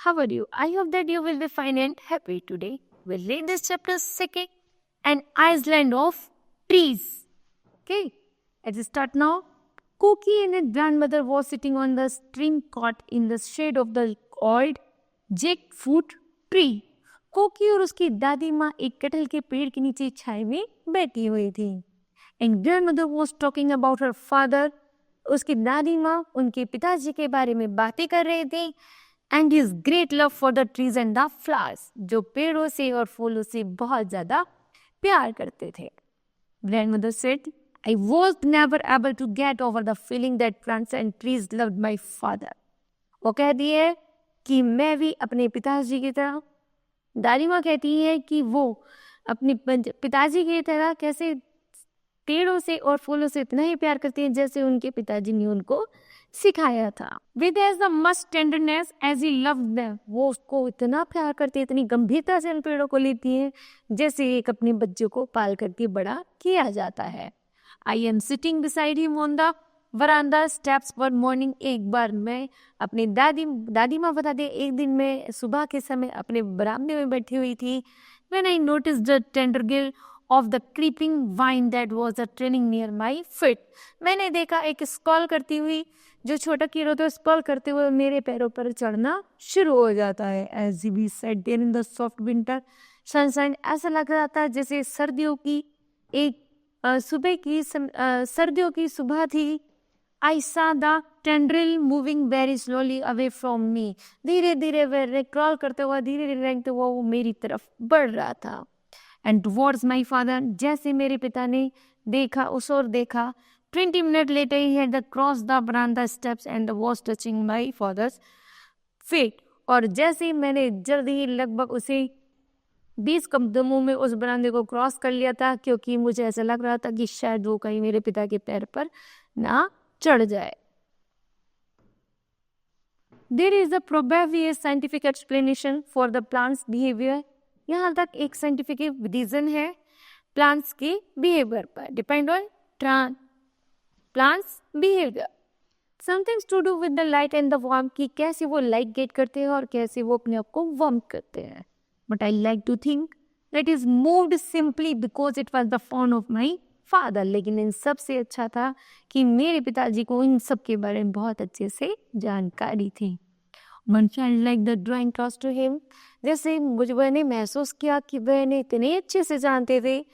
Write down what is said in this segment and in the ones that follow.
how are you? I hope that you will be fine and happy today. We'll read this chapter second, An Island of Trees. Okay, let's start now. Cookie and her grandmother was sitting on the string cot in the shade of the old jackfruit tree. कोकी और उसकी दादी माँ एक कटहल के पेड़ के नीचे छाए में बैठी हुई थी. And grandmother was talking about her father. उसकी दादी माँ उनके पिताजी के बारे में बातें कर रहे थे. And his great love for the trees and the flowers, जो पेड़ों से और फूलों से बहुत ज्यादा प्यार करते थे. Grandmother said, I was never able to get over the feeling that plants and trees loved my father. वो कहती है कि मैं भी अपने पिताजी की तरह, दादी माँ कहती है कि वो अपने पिताजी की तरह कैसे पेड़ों से और फूलों से इतना ही प्यार करती हैं जैसे उनके पिताजी ने उनको सिखाया था. With as the much tenderness as he loved them, वो उसको इतना प्यार करती है, इतनी गंभीरता से उन पेड़ों को लेती है जैसे एक अपने बच्चों को पाल करके बड़ा किया जाता है. I am sitting beside him on the veranda steps one morning. एक बार मैं अपनी दादी माँ बता दे, एक दिन मैं सुबह के समय अपने बरामदे में बैठी हुई थी. When I noticed the tender gill of the creeping vine that was trailing near my feet. मैंने देखा एक स्क्रॉल करती हुई जो छोटा कीड़ा होता है स्क्रॉल करते हुए मेरे पैरों पर चढ़ना शुरू हो जाता है. As we sat there in the soft winter sunshine, ऐसा लग रहा था जैसे सर्दियों की सुबह थी. I saw the tendril moving very slowly away from me. धीरे धीरे वह क्रॉल करते हुआ धीरे धीरे रेंगते हुआ वो मेरी तरफ बढ़ रहा था. And towards my father, जैसे मेरे पिता ने देखा उस ओर देखा. 20 minutes later he had crossed the veranda steps and was touching my father's feet. और जैसे मैंने जल्दी ही लगभग उसे 20 कदमों में उस बरामदे को क्रॉस कर लिया था, क्योंकि मुझे ऐसा लग रहा था कि शायद वो कहीं मेरे पिता के पैर पर ना चढ़ जाए. There is a probably a scientific explanation for the plant's behavior. यहाँ तक एक साइंटिफिक रीजन है प्लांट्स के बिहेवियर पर. Depend on plants behaviour. Somethings to do with the light and the warm, कि कैसे वो लाइट गेट करते हैं और कैसे वो अपने आप को वार्म करते हैं. But I like to think that is moved simply because it was the fawn of my father. लेकिन इन सबसे अच्छा था कि मेरे पिताजी को इन सब के बारे में बहुत अच्छे से जानकारी थी. One felt like the drawing close to him. जैसे मैंने महसूस किया कि वह इन्हें इतने अच्छे से जानते थे.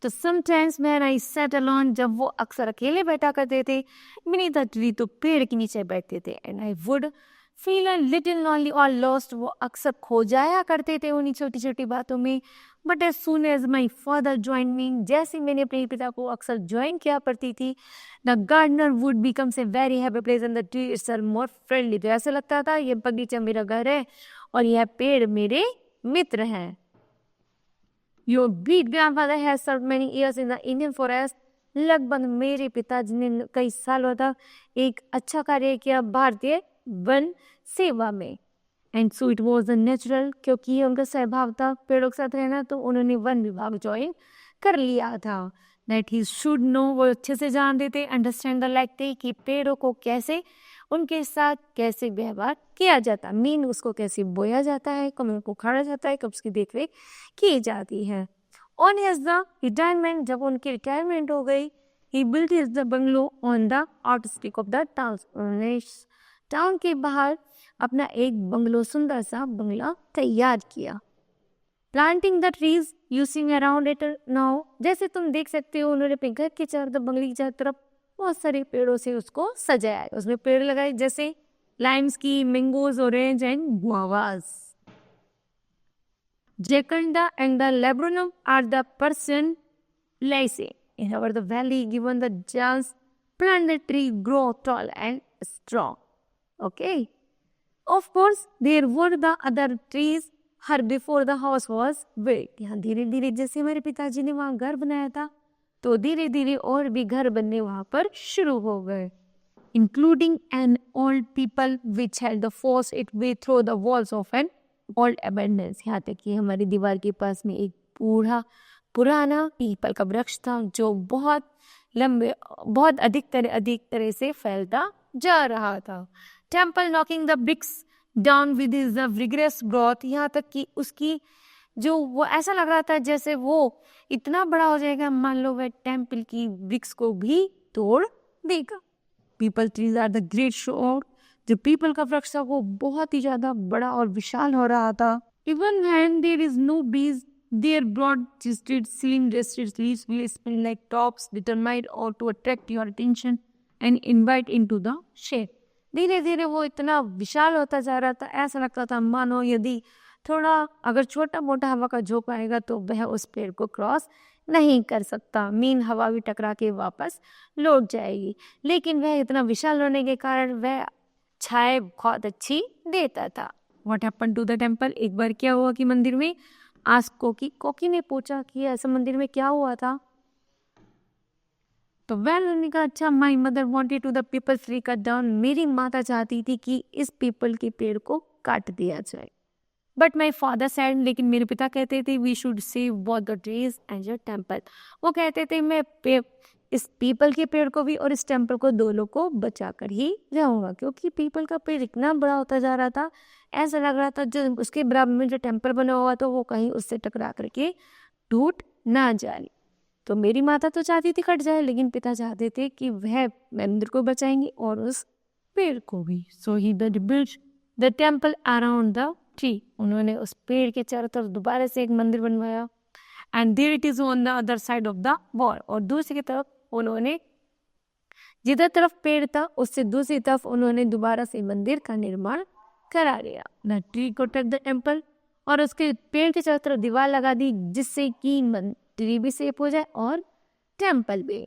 तो sometimes when I sat alone, जब वो अक्सर अकेले बैठा करते थे beneath the tree, तो पेड़ के नीचे बैठते थे. And I would feel a little lonely or lost. वो अक्सर खो जाया करते थे उन्हीं छोटी छोटी बातों में. But as soon as my father joined me, जैसे मैंने अपने पिता को अक्सर ज्वाइन किया करती थी, the gardener would becomes a very happy place and the tree itself more friendly. तो ऐसा लगता था ये बगीचा मेरा घर है और यह पेड़ मेरे मित्र हैं. Your great grandfather has served many years in the Indian forest. लगभग मेरे पिताजी ने कई सालों तक एक अच्छा कार्य किया भारतीय वन सेवा में. And so it was a natural, क्योंकि ये उनका स्वभाव था पेड़ों के साथ रहना, तो उन्होंने वन विभाग ज्वाइन कर लिया था. दैट ही शुड नो, वो अच्छे से जानते थे, अंडरस्टैंड द लाइक थे कि पेड़ों को कैसे उनके साथ कैसे व्यवहार किया जाता, मीन उसको कैसे बोया जाता है, कब उनको उखाड़ा जाता है, कब उसकी देखरेख की जाती है. ऑन हिज द रिटायरमेंट, जब उनकी रिटायरमेंट हो गई, he built his the bungalow on the outskirts of the town. उन्होंने टाउन के बाहर अपना एक बंगलो, सुंदर सा बंगला तैयार किया. Planting the trees using around it now, जैसे तुम देख सकते हो उन्होंने अपने घर के चारों तरफ, बंगले की चारों तरफ बहुत सारे पेड़ों से उसको सजाया. उसमें पेड़ लगाए जैसे लाइम्स की, mangoes, orange and guavas. Jacaranda and the laburnum are the Persian lycae. In our the valley, given the chance, plant the tree grow tall and strong. Okay. Of course, there were the other trees her before the house was built. यहाँ धीरे धीरे जैसे हमारे पिताजी ने वहाँ घर बनाया था, तो धीरे धीरे और भी घर बनने वहाँ पर शुरू हो गए. Including an old people which had the force it way through the walls of an old abundance. यहाँ तक कि हमारी दीवार के पास में एक पुराना पीपल का वृक्ष था जो बहुत लंबे, बहुत अधिक तरह से फैलता जा रहा था. Temple knocking the bricks down with his vigorous growth, यहाँ तक कि उसकी जो वो ऐसा लग रहा था जैसे वो इतना बड़ा हो जाएगा, मान लो वह टेम्पल की ब्रिक्स को भी तोड़ देगा। Peepal trees are the great show, जो पीपल का वृक्ष था वो बहुत ही ज्यादा बड़ा और विशाल हो रहा था। Even when there is no breeze, there broad chested slim rested leaves will smell like tops determined और to attract your attention and invite into the shade. धीरे धीरे वो इतना विशाल होता जा रहा था, ऐसा लगता था मानो यदि थोड़ा अगर छोटा मोटा हवा का झोंका आएगा तो वह उस पेड़ को क्रॉस नहीं कर सकता, मीन हवा भी टकरा के वापस लौट जाएगी। लेकिन वह इतना विशाल होने के कारण वह छाए बहुत अच्छी देता था। What happened to the temple, एक बार क्या हुआ कि मंदिर में आस्क कोकी ने पूछा कि ऐसा मंदिर में क्या हुआ था। तो वेल उन्होंने कहा अच्छा, my mother wanted to the peepal tree cut down, मेरी माता चाहती थी कि इस पीपल के पेड़ को काट दिया जाए। बट माई फादर सैड, लेकिन मेरे पिता कहते थे we should save both the trees and your temple. वो कहते थे मैं इस पीपल के पेड़ को भी और इस टेम्पल को, दोनों को बचा कर ही जाऊंगा, क्योंकि पीपल का पेड़ इतना बड़ा होता जा रहा था, ऐसा लग रहा था जो उसके बराबर में जो टेम्पल बना हुआ था वो कहीं उससे टकरा करके टूट ना जाए। तो मेरी माता तो चाहती थी कट जाए, लेकिन पिता चाहते थे कि वह मंदिर को बचाएंगे और उस पेड़ को भी। So he build the temple around the tree, उन्होंने उस पेड़ के चारों तरफ दोबारा से एक मंदिर बनवाया। And there it is on the other side of the wall, और दूसरी तरफ उन्होंने जिधर तरफ पेड़ था उससे दूसरी तरफ उन्होंने दोबारा से मंदिर का निर्माण करा दिया। The tree protect the temple, और उसके पेड़ के चारों तरफ दीवार लगा दी जिससे कि ट्री भी सेफ हो जाए और टेम्पल भी।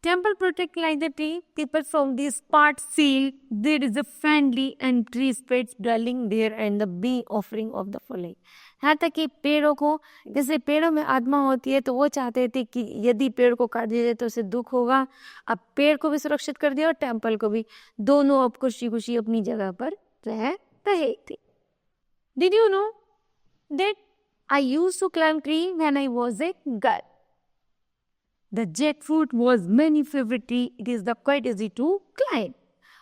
Temple protect like the tree, people from these parts see there is a friendly and tree spirits dwelling there and the bee offering of the following। यहाँ तक कि पेड़ों को, जैसे पेड़ों में आत्मा होती है तो वो चाहते थे कि यदि पेड़ को काट दिया जाए तो उसे दुख होगा। अब पेड़ को भी सुरक्षित कर दिया और टेम्पल को भी, दोनों अब खुशी खुशी अपनी जगह पर रह रहे थे। Did you know that I used to climb tree when I was a girl? The jackfruit was many favorite tree. It is the quite easy to climb।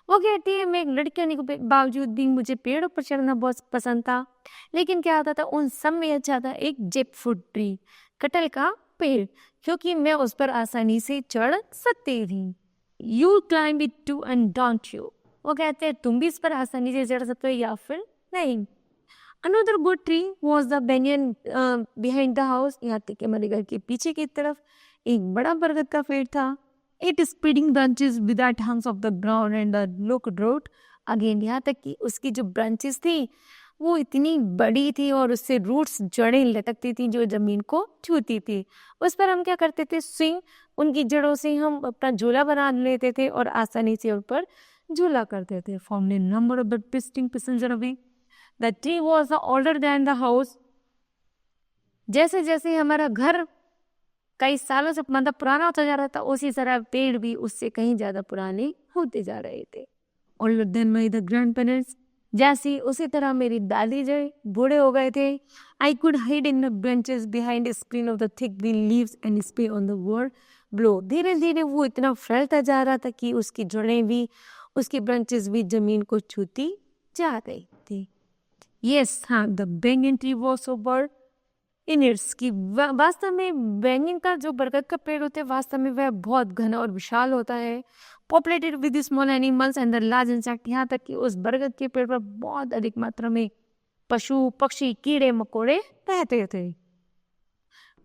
वो कहती है मैं एक लड़की होने के बावजूद भी मुझे पेड़ों पर चढ़ना बहुत पसंद था, लेकिन क्या होता था उन सब में अच्छा था एक जैकफ्रूट ट्री, कटहल का पेड़, क्योंकि मैं उस पर आसानी से चढ़ सकती थी। You climb it too and don't you? वो कहते हैं तुम भी इस पर आसानी से चढ़ सकते हो या फिर नहीं। Another good tree was the banyan behind the house। यहाँ तक कि हमारे घर के पीछे की तरफ एक बड़ा बरगद का पेड़ था। It spreading branches without hangs of the ground and the look drought again। यहाँ तक कि उसकी जो ब्रांचेस थी वो इतनी बड़ी थी और उससे रूट्स, जड़ें लटकती थी जो जमीन को छूती थी। उस पर हम क्या करते थे, स्विंग, उनकी जड़ों से हम अपना झूला बना लेते थे और आसानी से उन पर झूला करते थे। Found a number of the twisting passenger away। The tree was older than the house। जैसे जैसे हमारा घर कई सालों से मतलब पुराना होता जा रहा था, उसी तरह पेड़ भी उससे कहीं ज्यादा पुराने होते जा रहे थे। Older than my the grandparents। जैसी उसी तरह मेरी दादी जो बूढ़े हो गए थे। I could hide in the branches behind a screen of the thick green leaves and spray on the wind blow। धीरे धीरे वो इतना फैलता जा रहा था कि उसकी जड़ें भी, उसकी ब्रांचेस भी जमीन को छूती जा रही थी। Yes, हाँ, the banyan tree was so bird in its की वास्तव में बैंगन का जो बरगद का पेड़ होता है वास्तव में वह बहुत घना और विशाल होता है। Populated with small animals and the large insect. यहाँ तक कि उस बरगद के पेड़ पर बहुत अधिक मात्रा में पशु, पक्षी, कीड़े मकोड़े रहते थे।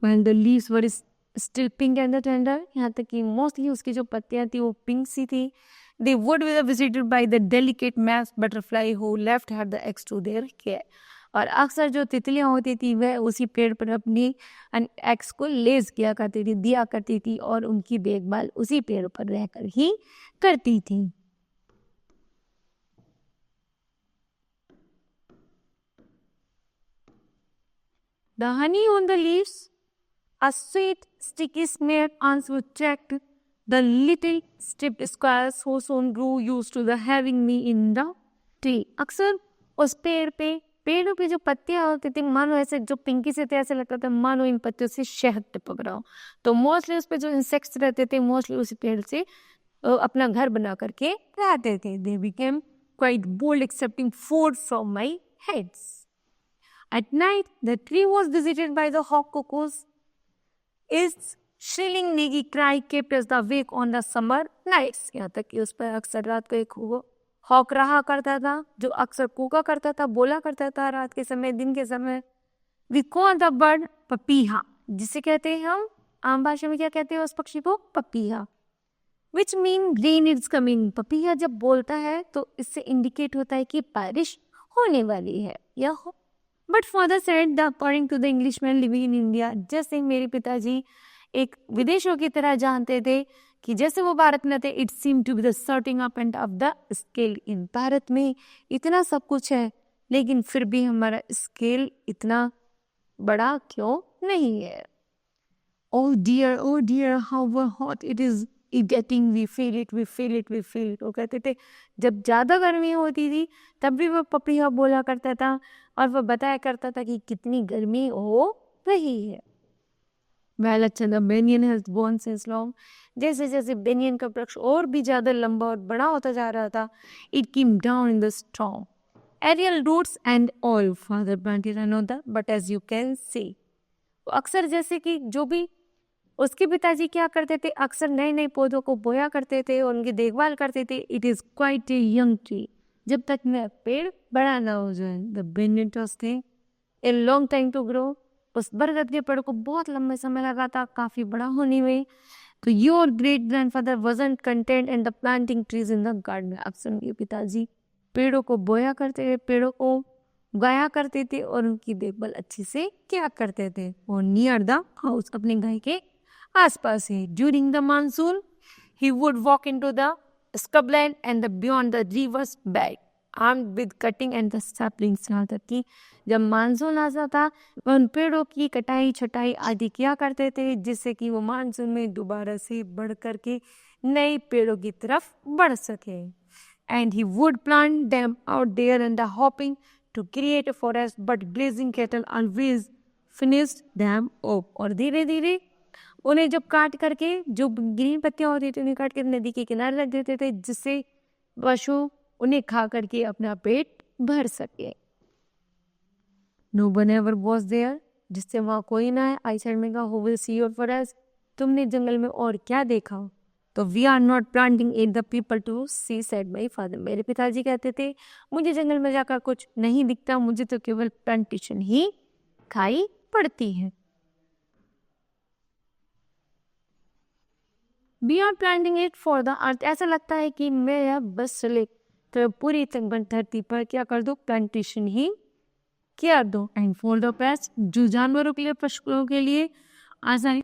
When the leaves were still pink and tender। यहाँ तक कि मोस्टली उसकी जो पत्तियाँ थी वो पिंक सी थी। They would be visited by the delicate masked butterfly who left had the eggs to their care। और अक्सर जो तितलियां होती थी वह उसी पेड़ पर अपनी एग्स को लेज किया करती थी, दिया करती थी और उनकी देखभाल उसी पेड़ पर रहकर ही करती थी। The honey on the leaves, a sweet sticky smell once would attract the little striped squirrels who soon grew used to the having me in the tree। अक्सर उस पेड़ों पे जो पत्तियां होती थी मानो ऐसे जो पिंकी से थे, ऐसे लगता था मानो इन पत्तियों से शहद टपक रहा हो। तो मोस्टली उस पे जो इंसेक्ट्स रहते थे मोस्टली उसी पेड़ से अपना घर बना करके रहते थे। They became quite bold, accepting food from my heads. At night, the tree was visited by the hawk cuckoos. Its shrilling needy cry kept us awake on the summer nights. यहाँ तक कि उस पर अक्सर रात को एक हॉक रहा करता था जो अक्सर कूका करता था, बोला करता था रात के समय, दिन के समय. We call the bird पपीहा, जिसे कहते हैं हम आम भाषा में क्या कहते हैं उस पक्षी को? पपीहा. Which mean rain is coming. पपीहा जब बोलता है तो इससे इंडिकेट होता है कि बारिश होने वाली है या हो. But father said that according to the Englishman living in India, जैसे मेरे पिताजी एक विदेशों की तरह जानते थे कि जैसे वो भारत में थे, it seem to be the sorting up end of the scale. In Bharat में इतना सब कुछ है लेकिन फिर भी हमारा स्केल इतना बड़ा क्यों नहीं है? Oh dear, how hot it is getting, we feel it. वो कहते थे जब ज़्यादा गर्मी होती थी तब भी वो पपीहा बोला करता था और वो बताया करता था कि कितनी गर्मी हो रही है. Well, अच्छा, the banyan has grown since long. जैसे जैसे बेनियन का वृक्ष और भी ज़्यादा लंबा और बड़ा होता जा रहा था, it came down in the storm. Aerial roots and all, father planted another, but as you can see. अक्सर जैसे कि जो भी उसके पिताजी क्या करते थे, अक्सर नए नए पौधों को बोया करते थे और उनकी देखभाल करते थे. It is quite a young tree, जब तक मेरा पेड़ बड़ा ना हो जाए. द banyan tree थे a long time to grow. उस बरगद के पेड़ को बहुत लंबे समय लगा था काफ़ी बड़ा होने में. तो your great grandfather wasn't content in the planting trees in the garden. अक्सर उनके पिताजी पेड़ों को बोया करते थे, पेड़ों को उगाया करते थे और उनकी देखभाल अच्छे से किया करते थे. और नियर द हाउस, अपने घर के आसपास ही. During the monsoon he would walk into the scrubland and the beyond the rivers back armed with cutting and the saplings. यहाँ तक कि जब मानसून आता था वह उन पेड़ों की कटाई छटाई आदि किया करते थे जिससे कि वो मानसून में दोबारा से बढ़ करके नए पेड़ों की तरफ बढ़ सके. And he would plant them out there and the hopping to create a forest, but grazing cattle always finished them up. और धीरे धीरे उन्हें जब काट करके जो ग्रीन पत्तियां होती थी उन्हें काट कर नदी के किनारे रख देते थे जिससे पशु उन्हें खा करके अपना पेट भर सके. No one ever was there, जिससे वहाँ कोई ना है. आई साइड में कहा who will see your forest, तुमने जंगल में और क्या देखा? तो we are not planting it the peepal to see, said my father. मेरे पिताजी कहते थे मुझे जंगल में जाकर कुछ नहीं दिखता, मुझे तो केवल प्लांटेशन ही खाई पड़ती है. We are planting it for the earth. ऐसा लगता है कि मैं या बस चले तो पूरी तकबन धरती पर क्या कर दो, प्लांटेशन ही किया दो. एंड फॉर द पेस्ट, जो जानवरों के लिए, पशुओं के लिए आसानी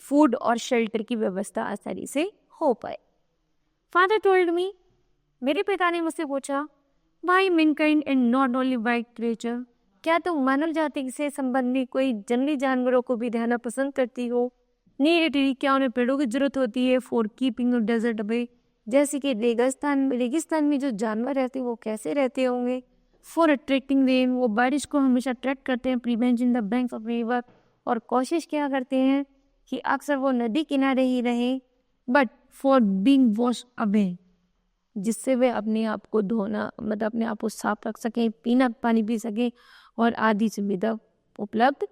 फूड और शेल्टर की व्यवस्था आसानी से हो पाए. फादर टोल्ड मी, मेरे पिता ने मुझसे पूछा, why mankind and not only wild creature, क्या तुम मानव जाति से संबंधित कोई जंगली जानवरों को भी रहना पसंद करती हो? नीड, क्या उन्हें पेड़ों की जरूरत होती है? For keeping the desert away, जैसे कि रेगिस्तान में जो जानवर रहते हैं वो कैसे रहते होंगे? फॉर अट्रैक्टिंग रेन, वो बारिश को हमेशा अट्रैक्ट करते हैं. Preventing the banks of river, और कोशिश क्या करते हैं कि अक्सर वो नदी किनारे ही रहें. But for being wash away, जिससे वे अपने आप को धोना, मतलब अपने आप को साफ रख सकें, पीना पानी पी सकें और आदि सुविधा उपलब्ध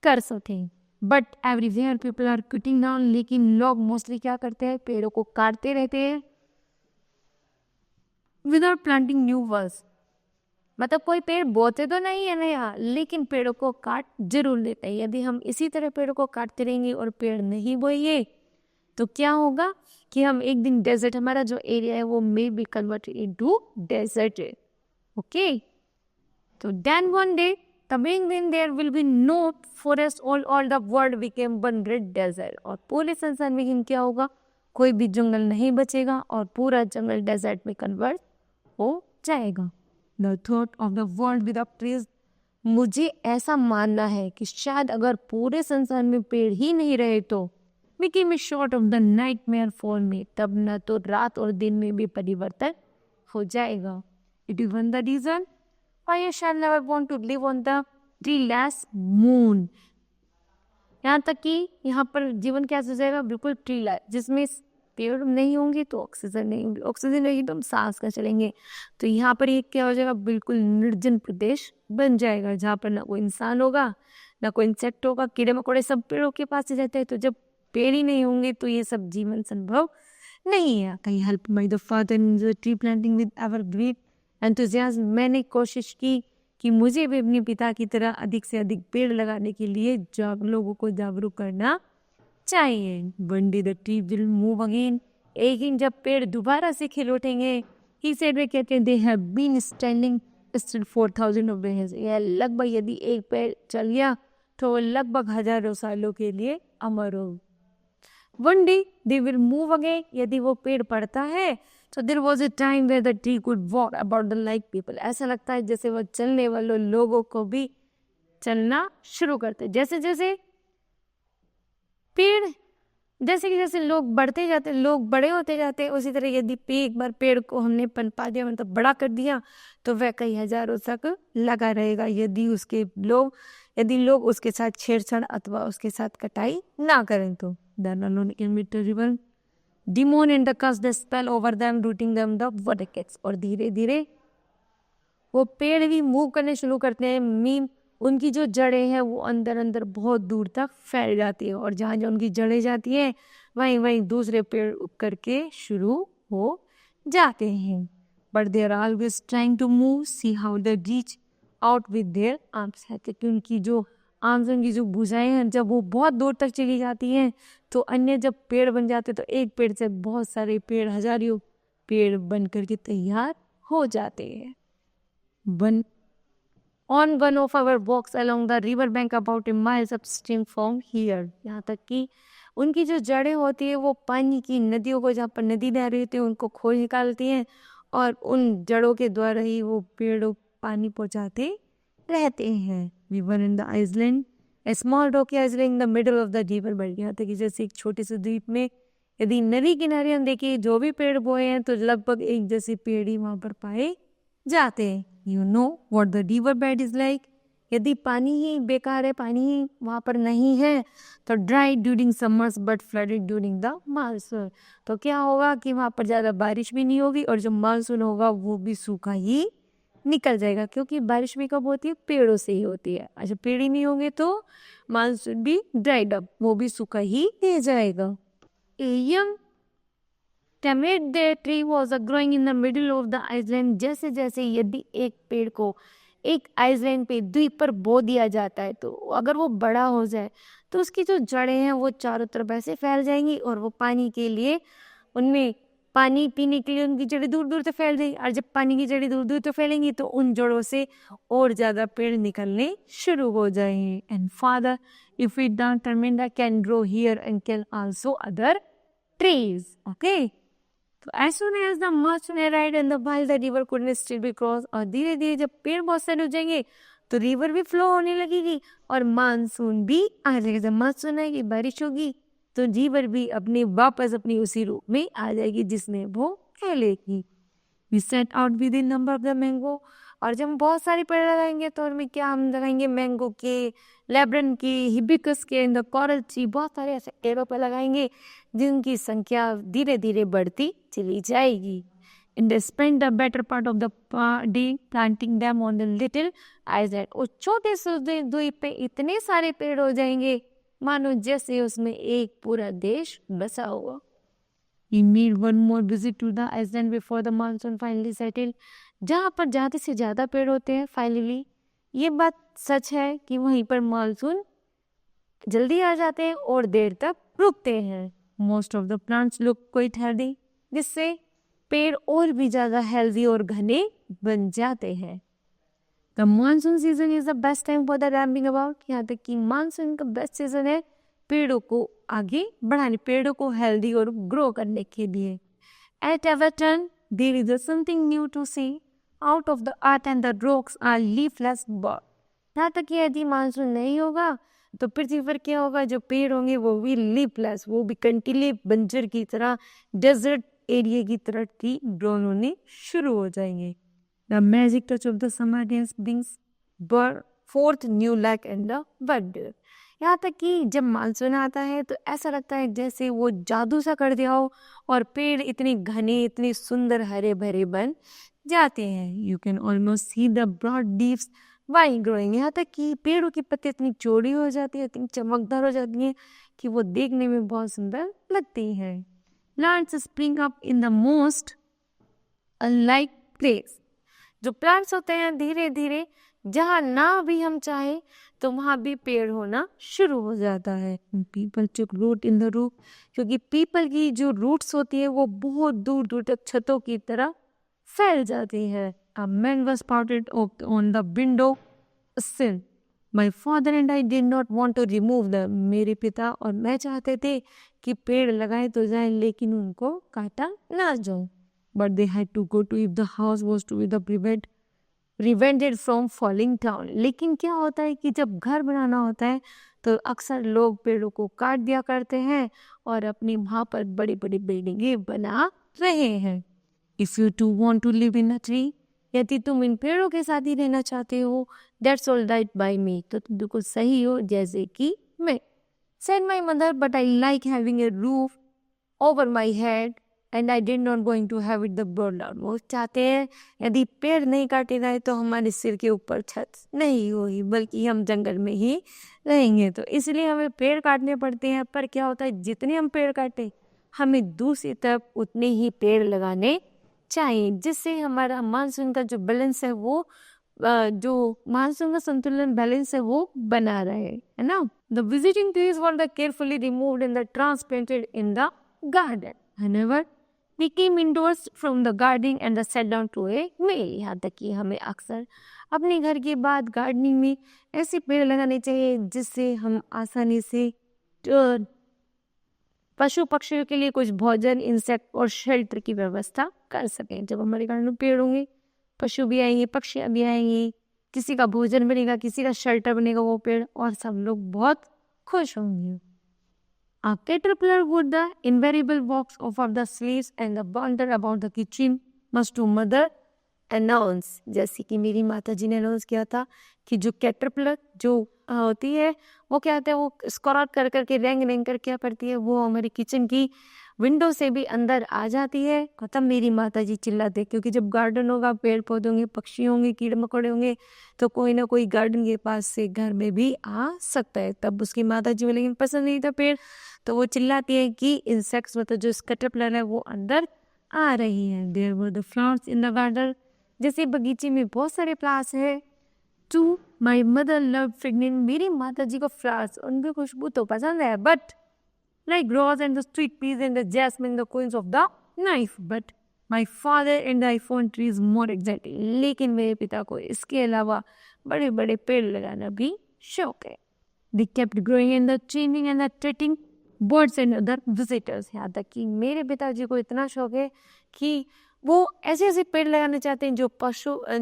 कर सकें. But everywhere people are cutting down, लेकिन लोग मोस्टली क्या करते हैं, पेड़ों को काटते रहते हैं विदाउट प्लांटिंग न्यू वर्स. मतलब कोई पेड़ बोते तो नहीं है नया, लेकिन पेड़ों को काट जरूर देते हैं. यदि हम इसी तरह पेड़ों को काटते रहेंगे और पेड़ नहीं बोएंगे तो क्या होगा कि हम एक दिन डेजर्ट, हमारा जो एरिया है वो may be converted into desert. Okay, तो देन वन डे कमिंग दिन there will be no forest, all the world became one great desert. और पूरे संसार में क्या होगा, कोई भी जंगल नहीं बचेगा और पूरा जंगल डेजर्ट में कन्वर्ट हो जाएगा. The thought of the world without trees, मुझे ऐसा मानना है कि शायद अगर पूरे संसार में पेड़ ही नहीं रहे तो became a short of the nightmare for me, तब न तो रात और दिन में भी परिवर्तन हो जाएगा. It is one the reason why I shall never want to live on the treeless moon. यहाँ तक कि यहाँ पर जीवन कैसे हो जाएगा, बिल्कुल ट्रीलेस, जिसमें पेड़ नहीं होंगे तो ऑक्सीजन नहीं होगी, ऑक्सीजन रहेगी तो हम सांस का चलेंगे। तो यहाँ पर ये क्या हो जाएगा, बिल्कुल निर्जन प्रदेश बन जाएगा, जहाँ पर ना कोई इंसान होगा ना कोई इंसेक्ट होगा, कीड़े मकोड़े सब पेड़ों के पास ही रहते हैं। तो जब पेड़ ही नहीं होंगे तो ये सब जीवन संभव नहीं है। कहीं help my the father in the tree planting with ever great enthusiasm. मैंने कोशिश की कि मुझे भी अपने पिता की तरह अधिक से अधिक पेड़ लगाने के लिए लोगों को जागरूक करना चाहिए। One day the tree will move again. एक दिन जब पेड़ दोबारा से खिल उठेंगे। ही सेड, वे कहते हैं, they have been standing still 4000 of years। यह लगभग यदि एक पेड़ चल गया तो वो लगभग हजारों सालों के लिए अमर हो। One day they will move again. यदि वो पेड़ पड़ता है तो there was a time where the tree could walk about the like people. ऐसा लगता है जैसे वो चलने वाले लोगों को भी चलना शुरू करते। जैसे जैसे पेड़, जैसे कि जैसे लोग बढ़ते जाते, लोग बड़े होते जाते, उसी तरह यदि एक बार पेड़ को हमने पनपा दिया, मतलब बड़ा कर दिया, तो वह कई हजारों तक लगा रहेगा यदि लोग उसके साथ छेड़छाड़ अथवा उसके साथ कटाई ना करें तो। Then alone can be terrible. Demon and the cast the spell over them, rooting them the vertex। और धीरे धीरे वो पेड़ भी मूव करने शुरू करते हैं। मीन उनकी जो जड़ें हैं वो अंदर अंदर बहुत दूर तक फैल जाती है, और जहाँ जहाँ उनकी जड़ें जाती हैं वहीं वहीं दूसरे पेड़ उग करके शुरू हो जाते हैं। But they are always trying to move, see how they reach out with their arms. है क्योंकि उनकी जो आर्म्स, उनकी जो भुजाएं हैं, जब वो बहुत दूर तक चली जाती हैं तो अन्य जब पेड़ बन जाते तो एक पेड़ से बहुत सारे पेड़, हजारों पेड़ बन करके तैयार हो जाते हैं। On one of our walks along the river bank about a mile upstream from here। यहाँ तक कि उनकी जो जड़ें होती है वो पानी की नदियों को, जहाँ पर नदी बह रही होती है, उनको खोज निकालती हैं, और उन जड़ों के द्वारा ही वो पेड़ों पानी पहुँचाते रहते हैं। We were in the island, a small rocky island in the middle of the river bed। यहाँ तक कि जैसे एक छोटे से द्वीप में यदि नदी किनारे हम देखिए जो भी पेड़ बोए हैं तो लगभग एक जैसे पेड़ ही वहाँ पर पाए जाते हैं। You know what the river bed is like। यदि पानी ही बेकार है, पानी ही वहाँ पर नहीं है, तो dry during summers but flooded during the monsoon. तो क्या होगा कि वहाँ पर ज़्यादा बारिश भी नहीं होगी, और जो मानसून होगा वो भी सूखा ही निकल जाएगा, क्योंकि बारिश भी कब होती है, पेड़ों से ही होती है। अच्छा, पेड़ ही नहीं होंगे तो मानसून भी ड्राइड अप, वो भी सूखा ही रह जाएगा। Young tamarind tree was growing in the middle of the island। जैसे जैसे यदि एक पेड़ को एक आइसलैंड पे, द्वीप पर बो दिया जाता है, तो अगर वो बड़ा हो जाए तो उसकी जो जड़ें हैं वो चारों तरफ ऐसे फैल जाएंगी, और वो पानी के लिए, उनमें पानी पीने के लिए उनकी जड़ें दूर दूर तक फैल जाएंगी। और जब पानी की जड़ें दूर दूर तक फैलेंगी तो उन जड़ों से और ज़्यादा पेड़ निकलने शुरू हो जाएंगे। And father, if it don't tamarind can grow here and can also other trees. Okay, तो as soon as the monsoon arrived and the while the river couldn't still be crossed। और धीरे धीरे जब पेड़ बहुत सारे हो जाएंगे तो रिवर भी फ्लो होने लगेगी और मानसून भी आ जाएगा। जब मानसून आएगी, बारिश होगी, तो रिवर भी वापस अपनी उसी रूप में आ जाएगी जिसमें वो फैलेगी। We set out with a number of the mango। और जब हम बहुत सारे पेड़ लगाएंगे तो उनमें क्या हम लगाएंगे, मैंगो के, लेब्रन के, हिबिस्कस के, द कोरल ट्री, बहुत सारे ऐसे पेड़ों पर लगाएंगे जिनकी संख्या धीरे धीरे बढ़ती चली जाएगी। And they spent the better part of the day planting them on the little island। और छोटे से द्वीप पे इतने सारे पेड़ हो जाएंगे मानो जैसे उसमें एक पूरा देश बसा हुआ। He made one more visit to the island before the monsoon finally settled। जहाँ पर ज़्यादा से ज़्यादा पेड़ होते हैं, फाइनली ये बात सच है कि वहीं पर मानसून जल्दी आ जाते हैं और देर तक रुकते हैं। Most of the plants look quite healthy, जिससे पेड़ और भी ज़्यादा हेल्दी और घने बन जाते हैं। The monsoon season is the best time for the ramping about. यहाँ तक कि मानसून का बेस्ट सीजन है पेड़ों को आगे बढ़ाने, पेड़ों को हेल्दी और ग्रो करने के लिए। At ever turn there is something new to see, out of the earth and the rocks are leafless bird. यहाँ तक कि यदि मानसून नहीं होगा तो पृथ्वी पर क्या होगा, जो पेड़ होंगे वो भी लीफलेस, वो भी कंटीले बंजर की तरह, डेजर्ट एरिया की तरह ट्री ग्रोन होने शुरू हो जाएंगे। The magic touch of the summer days brings bird fourth new life and the bird. यहाँ तक कि जब मानसून आता है तो ऐसा लगता है जैसे वो जादू सा कर दिया हो और पेड़ इतने घने, इतने सुंदर हरे भरे बन जाते हैं। You can almost see the broad leaves while growing. यहाँ तक कि पेड़ों की पत्ती इतनी चौड़ी हो जाती है, इतनी चमकदार हो जाती हैं कि वो देखने में बहुत सुंदर लगती है। Plants spring up in the most unlike place. जो प्लांट्स होते हैं धीरे धीरे जहाँ ना भी हम चाहे तो वहाँ भी पेड़ होना शुरू हो जाता है। Peepal took root in the roof, क्योंकि पीपल की जो रूट्स होती है वो बहुत दूर दूर तक छतों की तरह फैल जाती है। A man was spotted on the window sill. My father and I did not want to remove them. मेरे पिता और मैं चाहते थे कि पेड़ लगाए तो जाए लेकिन उनको काटा ना जाए। But they had to go to if the house was to be the prevented from falling down. लेकिन क्या होता है कि जब घर बनाना होता है तो अक्सर लोग पेड़ों को काट दिया करते हैं और अपनी वहाँ पर बड़ी बड़ी बिल्डिंगें बना रहे हैं। If you too want to live in a tree, यदि तुम इन पेड़ों के साथ ही रहना चाहते हो, that's all right by me, तो तुम बिल्कुल सही हो जैसे कि मैं। Said my mother, but I like having a roof over my head and I did not going to have it the brought down. वो चाहते हैं यदि पेड़ नहीं काटे जाए तो हमारे सिर के ऊपर छत नहीं होगी बल्कि हम जंगल में ही रहेंगे। तो इसलिए हमें पेड़ काटने पड़ते हैं। पर क्या होता है जितने हम पेड़ काटे हमें दूसरी तरफ उतने ही पेड़ लगाने चाहिए जिससे हमारा मानसून का जो बैलेंस है वो जो मानसून का संतुलन बैलेंस है वो बना रहे, है ना। The visiting trees were the carefully removed and the transplanted in the garden. Whenever we came indoors from the gardening and sat down to a meal, यहाँ तक कि हमें अक्सर अपने घर के बाद गार्डनिंग में ऐसे पेड़ लगाने चाहिए जिससे हम आसानी से पशु पक्षियों के लिए कुछ भोजन, इंसेक्ट और शेल्टर की व्यवस्था कर सकें। जब हमारे गार्डन में पेड़ होंगे पशु भी आएंगे, पक्षी भी आएंगे, किसी का भोजन बनेगा, किसी का शेल्टर बनेगा वो पेड़, और सब लोग बहुत खुश होंगे। A caterpillar would the invariable walks over the sleeves and the wander about the kitchen must to mother announce। जैसे कि मेरी माता जी ने अनाउंस किया था कि जो कैटरपिलर जो होती है वो क्या होता है, वो स्क्रॉल कर करके रेंग कर क्या करती है, वो हमारी किचन की विंडो से भी अंदर आ जाती है। तब मेरी माता जी चिल्लाते, क्योंकि जब गार्डन होगा पेड़ पौधे होंगे, पक्षी होंगे, कीड़े मकोड़े होंगे, तो कोई ना कोई गार्डन के पास से घर में भी आ सकता है। तब उसकी माता जी को लेकिन पसंद नहीं था पेड़, तो वो चिल्लाती है कि इंसेक्ट्स मतलब जो कैटरपिलर है वो अंदर आ रही है। There were the flowers in the garden. जैसे बगीचे में बहुत सारे फ्लावर्स है। To my mother love fragrance. मेरी माता जी को फ्लावर्स उनकी खुशबू तो पसंद है, but like rose and the sweet peas and the jasmine, the queens of the knife. But my father and I found trees more exactly. लेकिन मेरे पिता को इसके अलावा बड़े बड़े पेड़ लगाना भी शौक है। They kept growing and the changing and the treating birds and other visitors। यहाँ तक कि मेरे पिताजी को इतना शौक है कि वो ऐसे ऐसे पेड़ लगाना चाहते हैं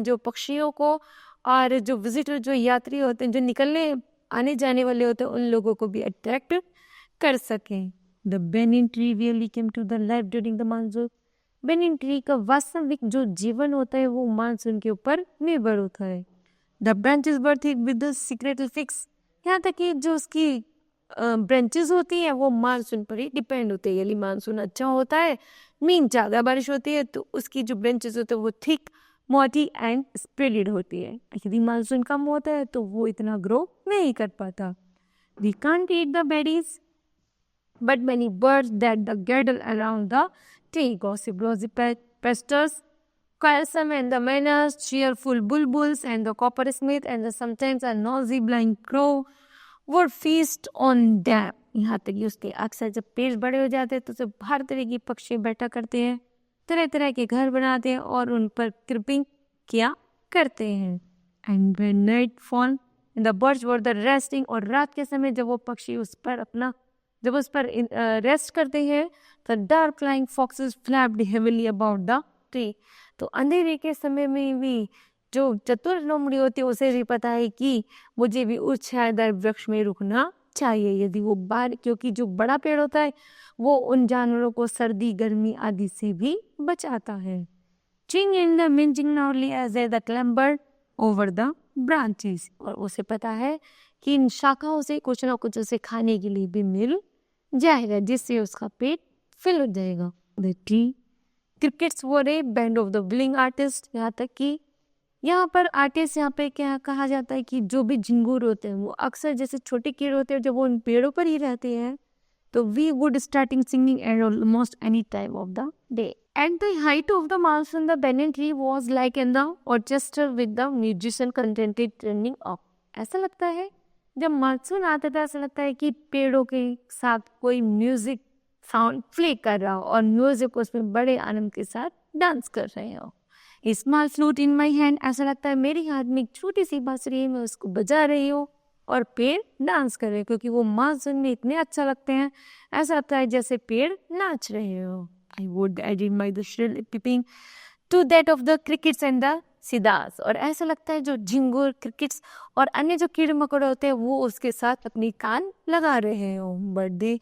जो पक्षियों को और जो विजिटर जो यात्री होते हैं जो निकलने आने जाने वाले होते हैं उन लोगों को भी अट्रैक्ट कर सकें। The banyan tree really came to the life during the monsoon. Banyan tree का वास्तविक जो जीवन होता है वो मानसून के ऊपर निर्भर होता है। The branches were thick with the secret fix. यहाँ तक कि जो उसकी ब्रांचेस होती हैं वो मानसून पर ही डिपेंड होते हैं। यदि मानसून अच्छा होता है, मीन ज़्यादा बारिश होती है, तो उसकी जो ब्रांचेस होते हैं वो थिक, मोटी एंड स्प्रेडेड होती है। यदि मानसून कम होता है तो वो इतना ग्रो नहीं कर पाता। We can't eat the berries but many birds that the girdle around the tree, gossip rosy pastors, quarrelsome and the manners, cheerful bulbuls and the coppersmith and the sometimes a noisy blind crow would feast on them। यहाँ तक कि उसके अक्सर जब पेड़ बड़े हो जाते हैं तो सब हर तरह की पक्षी बैठा करते हैं, तरह तरह के घर बनाते हैं और उन पर कृपिंग किया करते हैं। And when night fall and the birds were the resting, और रात के समय जब वो पक्षी जब उस पर रेस्ट करते हैं तो dark flying foxes flapped heavily about the tree. तो अंधेरे के समय में भी जो चतुर लोमड़ी होती है उसे भी पता है कि मुझे भी उस छायादार वृक्ष में रुकना चाहिए। यदि वो क्योंकि जो बड़ा पेड़ होता है वो उन जानवरों को सर्दी गर्मी आदि से भी बचाता है। चिंग इन द मिंजिंग नाउली as the clamber over the branches. और उसे पता है कि इन शाखाओं से कुछ ना कुछ उसे खाने के लिए भी मिल जाएगा, जिससे उसका पेट फिल हो जाएगा। The tree crickets were A band of the willing artist. यहाँ तक कि यहाँ पर आर्टिस्ट यहाँ पे क्या कहा जाता है कि जो भी झिंगुर होते हैं वो अक्सर जैसे छोटे कीड़े होते हैं, जब वो उन पेड़ों पर ही रहते हैं तो we would starting singing at almost any time of the day. At the height of the monsoon, the banyan tree was like in the orchestra with the musician contented turning up. ऐसा लगता है जब monsoon आता था, ऐसा लगता है कि पेड़ों के साथ कोई म्यूजिक साउंड प्ले कर रहा हो और म्यूजिक उसमें बड़े आनंद के साथ डांस कर रहे हो। Small flute in my hand, ऐसा लगता है मेरे हाथ में एक छोटी सी बांसुरी है, मैं उसको बजा रही हूँ और पेड़ डांस कर रहे हैं, क्योंकि वो मानसून में इतने अच्छा लगते हैं, ऐसा लगता है जैसे पेड़ नाच रहे हो। I would admire the shrill peeping to that of the crickets and the सिदास। और ऐसा लगता है जो झिंगुर, क्रिकेट्स और अन्य जो कीड़े मकोड़े होते हैं वो उसके साथ अपनी कान लगा रहे हो। But they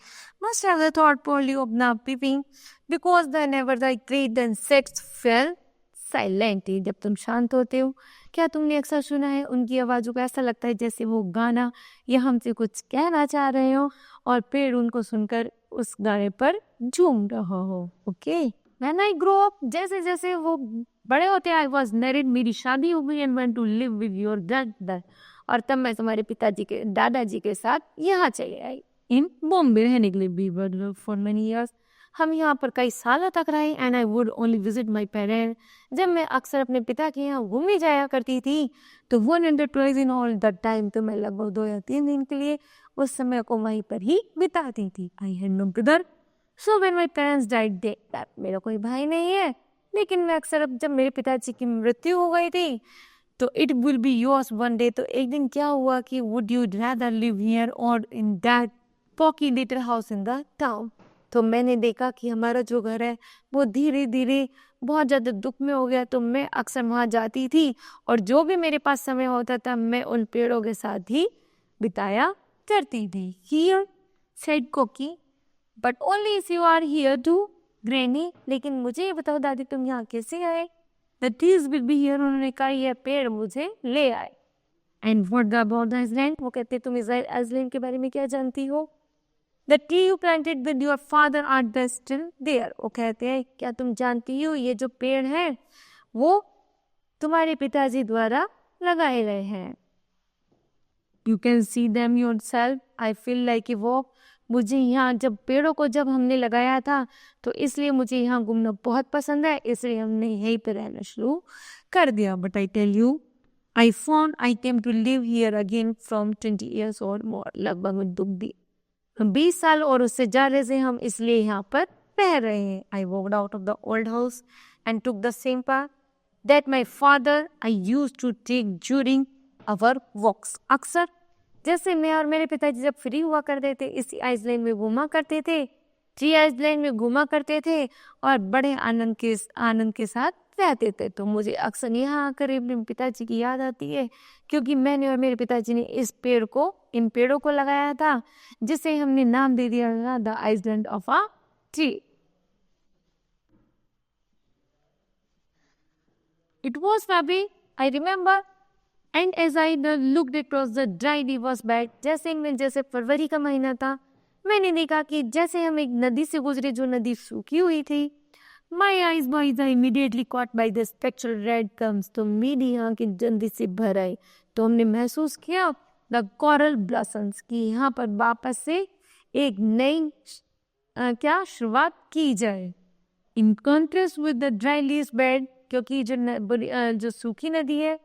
must have the thought poorly of ना peeping because the never the great insects fell silently. जब तुम शांत होते हो, क्या तुमने अक्सर सुना है उनकी आवाज़ों को ऐसा लगता है जैसे वो गाना या हमसे कुछ कहना चाह रहे हो और पेड़ उनको सुनकर उस गाने पर झूम रहा हो। Okay, when I grow up, जैसे जैसे वो बड़े होते आई वॉज मैरिड, मेरी शादी हो गई and went to live with your dad. और तब मैं तुम्हारे पिताजी के दादाजी के साथ यहाँ चले आई इन बॉम्बे रहने के लिए। We were for many years, हम यहाँ पर कई सालों तक रहे। And I would only visit my parents, जब मैं अक्सर अपने पिता के यहाँ घूमने जाया करती थी तो 100 इन ऑल द टाइम, तो मैं लगभग 2 या 3 दिन के लिए उस समय को वहीं पर ही बिताती थी। I had no brother, so when my parents died they, मेरा कोई भाई नहीं है, लेकिन मैं अक्सर अब जब मेरे पिताजी की मृत्यु हो गई थी तो it will be yours one day. तो एक दिन क्या हुआ कि would you rather live here or in that poky little house in the town. तो मैंने देखा कि हमारा जो घर है वो धीरे धीरे बहुत ज़्यादा दुख में हो गया, तो मैं अक्सर वहाँ जाती थी और जो भी मेरे पास समय होता था मैं उन पेड़ों के साथ ही बिताया करती थी। Here said Koki, but only if you are here too granny, लेकिन मुझे ये बताओ दादी तुम यहाँ कैसे आए? The trees will be here, उन्होंने कहा यह पेड़ मुझे ले आए। And what about the island, वो कहते तुम इस आइसलैंड के बारे में क्या जानती हो? The tree you planted with your father are the still there, वो कहते हैं क्या तुम जानती हो ये जो पेड़ है वो तुम्हारे पिताजी द्वारा लगाए गए हैं। You can see them your self, I feel like a walk, मुझे यहाँ जब पेड़ों को जब हमने लगाया था तो इसलिए मुझे यहाँ घूमना बहुत पसंद है, इसलिए हमने यहीं पर रहना शुरू कर दिया। But I tell you I came to live here again from 20 years or more, लगभग 20 साल और उससे ज़्यादा से हम इसलिए यहाँ पर रह रहे हैं। I walked out of the old house and took the same path that my father I use to take during our walks. अक्सर जैसे मैं और मेरे पिताजी जब फ्री हुआ करते थे इसी आइसलैंड में घूमा करते थे, ट्री आइसलैंड में घूमा करते थे और बड़े आनंद के साथ रहते थे। तो मुझे अक्सर यहाँ आकर अपने पिताजी की याद आती है, क्योंकि मैंने और मेरे पिताजी ने इन पेड़ों को लगाया था, जिसे हमने नाम दे दिया था the island of a tree. इट वॉज February, I remember, and as I looked across the dry river's bed, जैसे फरवरी का महीना था, मैंने देखा कि जैसे हम एक नदी से गुजरे जो नदी सूखी हुई थी। My eyes immediately caught by the spectral red comes, तो मेरी आंखें जल्दी से भर आई, तो हमने महसूस किया द कोरल ब्लॉसम्स की यहाँ पर वापस से एक नई क्या शुरुआत की जाए। In contrast with the dry leaves bed, क्योंकि जो सूखी नदी है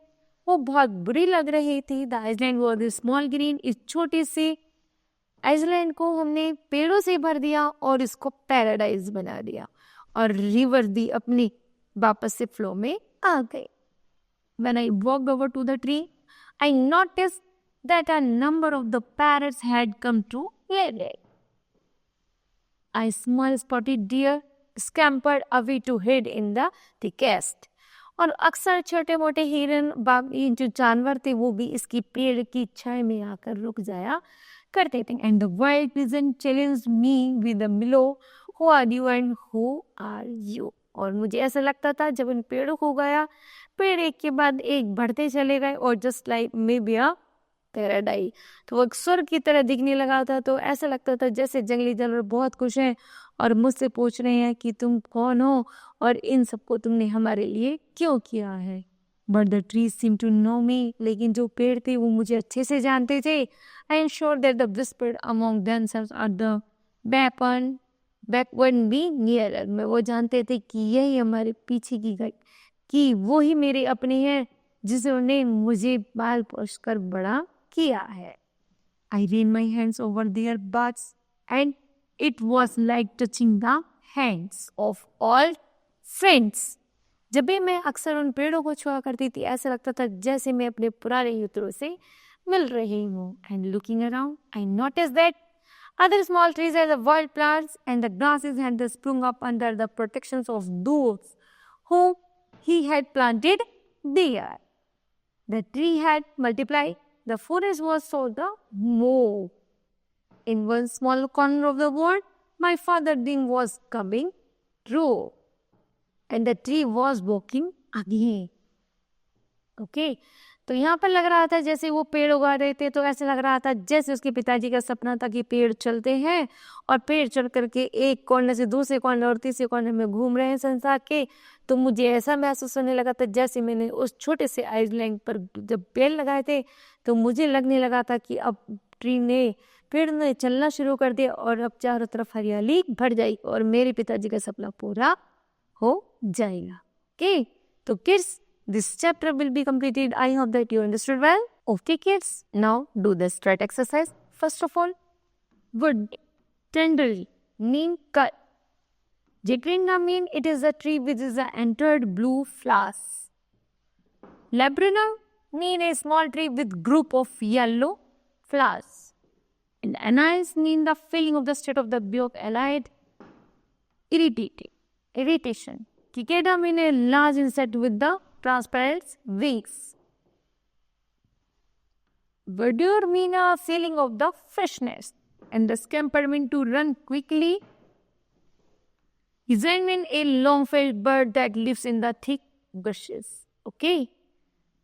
वो बहुत बुरी लग रही थी। The island was small green, इस छोटे से आइसलैंड को हमने पेड़ों से भर दिया और इसको पैराडाइज बना दिया और रिवर भी अपनी वापस से फ्लो में आ गई। When I walked over to the tree, I noticed that a number of the parrots had come to lay eggs. A small spotted deer scampered away to hide in the thickest. और अक्सर छोटे मोटे हिरन बाकी जो जानवर थे वो भी इसकी पेड़ की छाया में आकर रुक जाया करते थे। And the wild pigeon challenged me with a मिलो, who are you and who are you. और मुझे ऐसा लगता था जब इन पेड़ों को गया, पेड़ एक के बाद एक बढ़ते चले गए और just like may be a paradise. तो वो एक स्वर्ग की तरह दिखने लगा था। तो ऐसा लगता था जैसे जंगली जानवर बहुत खुश हैं और मुझसे पूछ रहे हैं कि तुम कौन हो और इन सबको तुमने हमारे लिए क्यों किया है। But the trees seem to know me, लेकिन जो पेड़ थे वो मुझे अच्छे से जानते थे। I am sure that the whispered among themselves are the backward be nearer. में वो जानते थे कि यही हमारे पीछे की गई कि वो ही मेरे अपने हैं जिन्होंने मुझे पाल पोस कर बड़ा किया है। I ran my hands over their butts and it was like touching the hands of old friends. जब भी मैं अक्सर उन पेड़ों को छुआ करती थी ऐसा लगता था जैसे मैं अपने पुराने मित्रों से मिल रही हूँ। And looking around, I noticed that other small trees and the wild plants and the grasses had sprung up under the protections of those whom he had planted there. The tree had multiplied. The forest was so the more. In one small corner of the world, my father dream was coming true. And the tree was walking again. Okay. तो यहाँ पर लग रहा था जैसे वो पेड़ उगा रहे थे तो ऐसे लग रहा था जैसे उसके पिताजी का सपना था कि पेड़ चलते हैं और पेड़ चल करके एक कॉर्नर से दूसरे कॉर्नर और तीसरे कॉर्नर में घूम रहे हैं संसार के। तो मुझे ऐसा महसूस होने लगा था जैसे मैंने उस छोटे से आइलैंड पर जब पेड़ लगाए थे तो मुझे लगने लगा था कि अब पेड़ ने चलना शुरू कर दिया और अब चारों तरफ हरियाली भर जाएगी और मेरे पिताजी का सपना पूरा हो जाएगा। ओके, तो kids, this chapter will be completed. I hope that you understood well. Okay, kids. Now do the straight exercise. First of all, wood tenderly mean cut. Jicringa mean it is a tree which is a entered blue flowers. Laburnum mean a small tree with group of yellow flowers. And anise mean the feeling of the state of the bioc allied irritation. Cicada mean a large insect with the transparent wings. Verdure mean a feeling of the freshness. And the scamper mean to run quickly. Hizen mean a long-filled bird that lives in the thick bushes. Okay.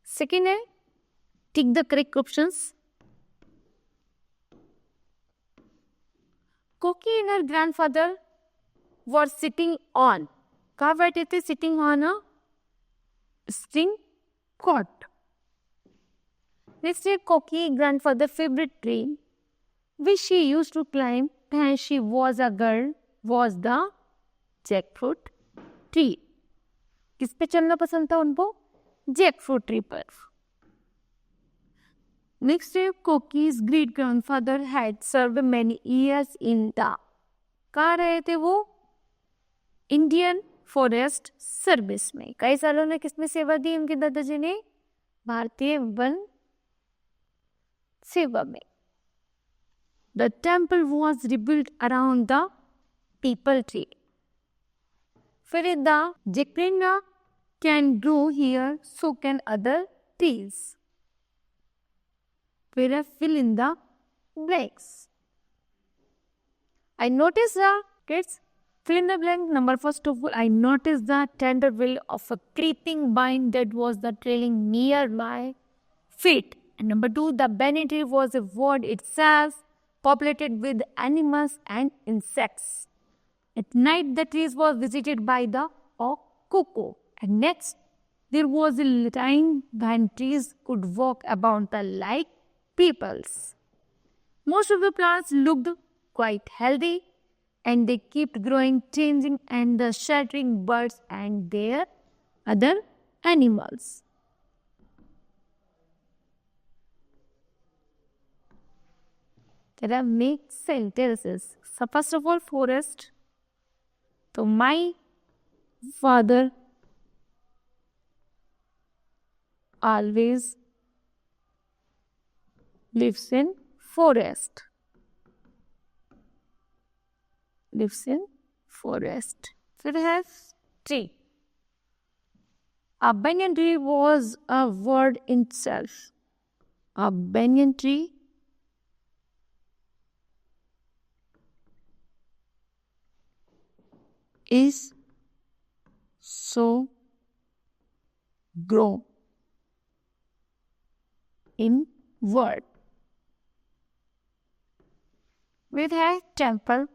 Second है, tick the correct options. Koki and her grandfather were sitting on. कहाँ बैठे थे? Sitting on a string cot. Next year, Koki grandfather's favorite tree, which she used to climb when she was a girl, was the jackfruit tree. किस पे चलना पसंद था उनको? Jackfruit tree पर. Next year, Koki's great grandfather had served many years in the. कहाँ रहे थे वो? इंडियन फॉरेस्ट सर्विस में। कई सालों ने किसमें सेवा दी उनके दादाजी ने? भारतीय वन सेवा में। The temple was rebuilt around the peepal tree. फिर the jicringa can grow here, so can other trees. फिर fill in the blanks. I noticed the kids. Fill in the blank. Number first of all, I noticed the tender will of a creeping vine that was the trailing near my feet. And number two, the banyan tree was a word itself, populated with animals and insects. At night, the trees were visited by the cuckoo. And next, there was a time when trees could walk about the like peoples. Most of the plants looked quite healthy. And they kept growing, changing, and the shattering birds and their other animals. There are many sentences. So first of all, forest. So my father always lives in forest. Lives in forest. फिर है tree. A banyan tree was a word in itself. A banyan tree is so grown in word. फिर है temple,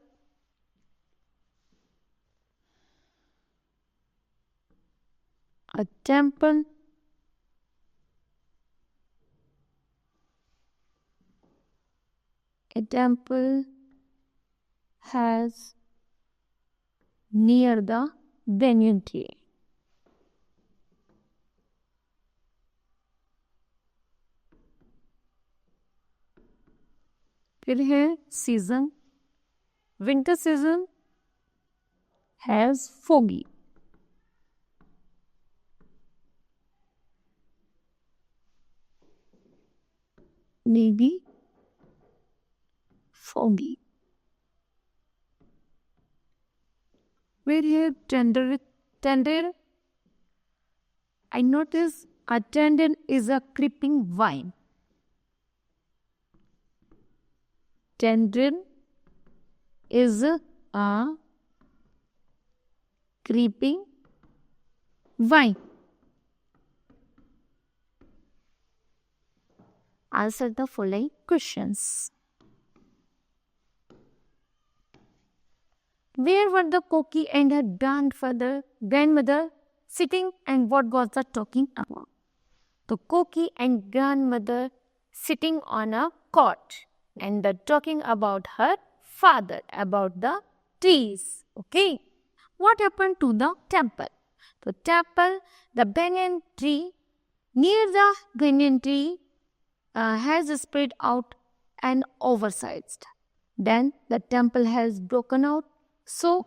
a temple, a temple has near the banyan tree. फिर है season, winter season has foggy. Maybe foggy. Where here tender. I notice a tender is a creeping vine. Tender is a creeping vine. Answer the following questions. Where were the Koki and her grandmother sitting, and what was the talking about? The Koki and grandmother sitting on a cot and the talking about her father, about the trees. Okay. What happened to the temple? The temple, the banyan tree, near the banyan tree has spread out and oversized. Then the temple has broken out. So,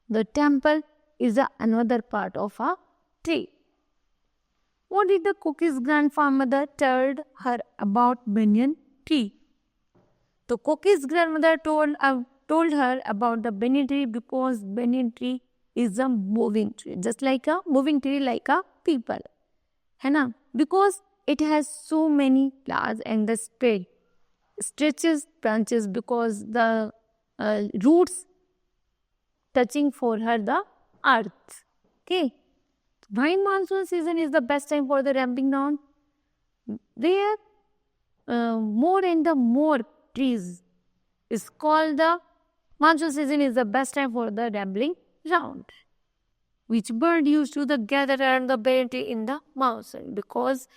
the temple is another part of a tree. What did the Cookie's grandmother tell her about banyan tree? The Cookie's grandmother told her about the banyan tree because banyan tree is a moving tree, just like a moving tree, like a people. है ना? Because it has so many flowers and the stretches branches because the roots touching for her the earth. Okay. Why monsoon season is the best time for the ramping down? There more and the more trees is called the monsoon season is the best time for the rambling round. Which bird used to gather around the banyan tree in the mountain? Because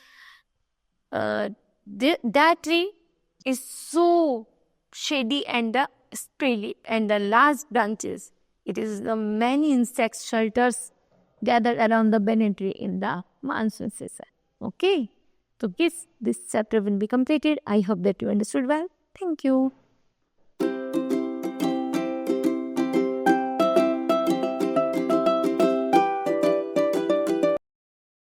that tree is so shady and spready and the large branches. It is the many insect shelters gathered around the banyan tree in the monsoon season. Okay. So yes, this chapter will be completed. I hope that you understood well. Thank you.